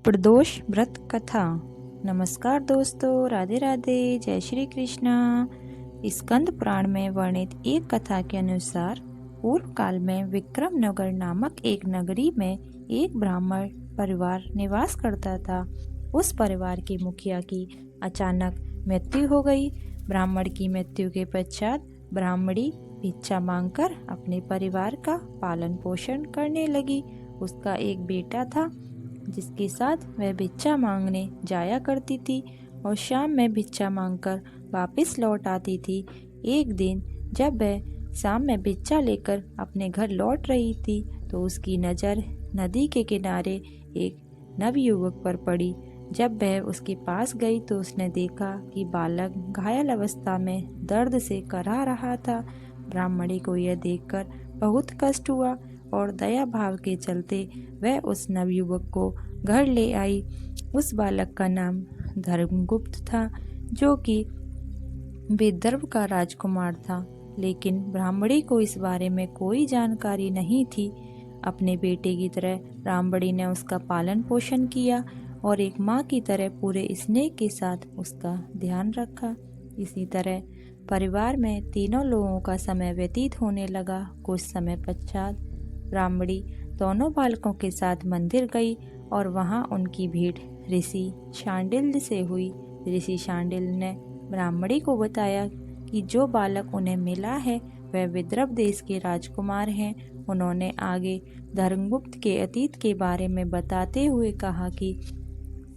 प्रदोष व्रत कथा। नमस्कार दोस्तों, राधे राधे, जय श्री कृष्णा। स्कंद पुराण में वर्णित एक कथा के अनुसार पूर्व काल में विक्रमनगर नामक एक नगरी में एक ब्राह्मण परिवार निवास करता था। उस परिवार के मुखिया की अचानक मृत्यु हो गई। ब्राह्मण की मृत्यु के पश्चात ब्राह्मणी भिक्षा मांगकर अपने परिवार का पालन पोषण करने लगी। उसका एक बेटा था जिसके साथ वह भिक्षा मांगने जाया करती थी और शाम में भिक्षा मांगकर वापस लौट आती थी। एक दिन जब वह शाम में भिक्षा लेकर अपने घर लौट रही थी तो उसकी नज़र नदी के किनारे एक नवयुवक पर पड़ी। जब वह उसके पास गई तो उसने देखा कि बालक घायल अवस्था में दर्द से कराह रहा था। ब्राह्मणी को यह देखकर बहुत कष्ट हुआ और दया भाव के चलते वह उस नवयुवक को घर ले आई। उस बालक का नाम धर्मगुप्त था, जो कि विदर्भ का राजकुमार था, लेकिन ब्राह्मणी को इस बारे में कोई जानकारी नहीं थी। अपने बेटे की तरह ब्राह्मणी ने उसका पालन पोषण किया और एक माँ की तरह पूरे स्नेह के साथ उसका ध्यान रखा। इसी तरह परिवार में तीनों लोगों का समय व्यतीत होने लगा। कुछ समय पश्चात ब्राह्मणी दोनों बालकों के साथ मंदिर गई और वहां उनकी भेंट ऋषि शांडिल्य से हुई। ऋषि शांडिल्य ने ब्राह्मणी को बताया कि जो बालक उन्हें मिला है वह विदर्भ देश के राजकुमार हैं। उन्होंने आगे धर्मगुप्त के अतीत के बारे में बताते हुए कहा कि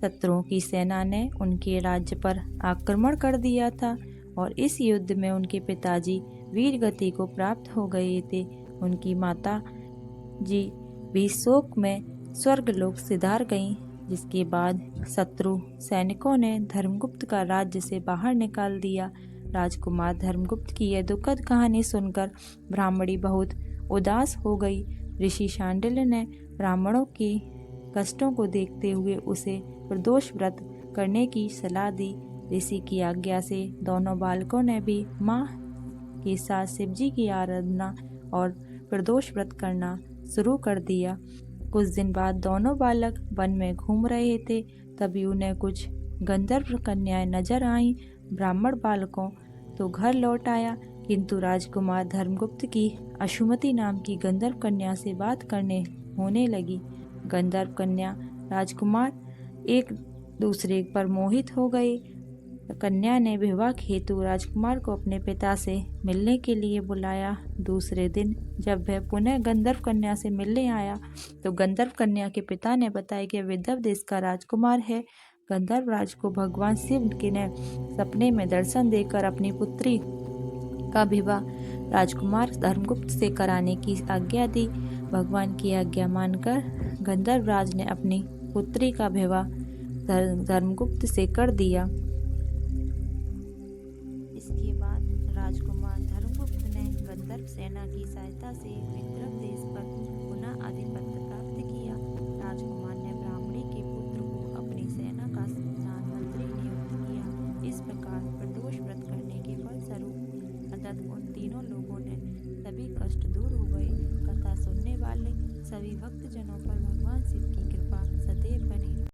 शत्रुओं की सेना ने उनके राज्य पर आक्रमण कर दिया था और इस युद्ध में उनके पिताजी वीर गति को प्राप्त हो गए थे। उनकी माता जी भी शोक में स्वर्गलोक सिधार गईं, जिसके बाद शत्रु सैनिकों ने धर्मगुप्त का राज्य से बाहर निकाल दिया। राजकुमार धर्मगुप्त की यह दुखद कहानी सुनकर ब्राह्मणी बहुत उदास हो गई। ऋषि शांडिल्य ने ब्राह्मणों के कष्टों को देखते हुए उसे प्रदोष व्रत करने की सलाह दी। ऋषि की आज्ञा से दोनों बालकों ने भी माँ के साथ शिवजी की आराधना और प्रदोष व्रत करना शुरू कर दिया। कुछ दिन बाद दोनों बालक वन में घूम रहे थे, तभी उन्हें कुछ गंधर्व कन्याएं नजर आईं। ब्राह्मण बालकों तो घर लौट आया, किंतु राजकुमार धर्मगुप्त की अशुमति नाम की गंधर्व कन्या से बात करने होने लगी। गंधर्व कन्या राजकुमार एक दूसरे पर मोहित हो गए। कन्या ने विवाह हेतु राजकुमार को अपने पिता से मिलने के लिए बुलाया। दूसरे दिन जब वह पुनः गंधर्व कन्या से मिलने आया तो गंधर्व कन्या के पिता ने बताया कि विदर्भ देश का राजकुमार है। गंधर्व राज को भगवान शिव के ने सपने में दर्शन देकर अपनी पुत्री का विवाह राजकुमार धर्मगुप्त से कराने की आज्ञा दी। भगवान की आज्ञा मानकर गंधर्व राज ने अपनी पुत्री का विवाह धर्मगुप्त से कर दिया। इसके बाद राजकुमार धर्मगुप्त ने गंधर्व सेना की सहायता से विदर्भ देश पर पुनः आधिपत्य प्राप्त किया। राजकुमार ने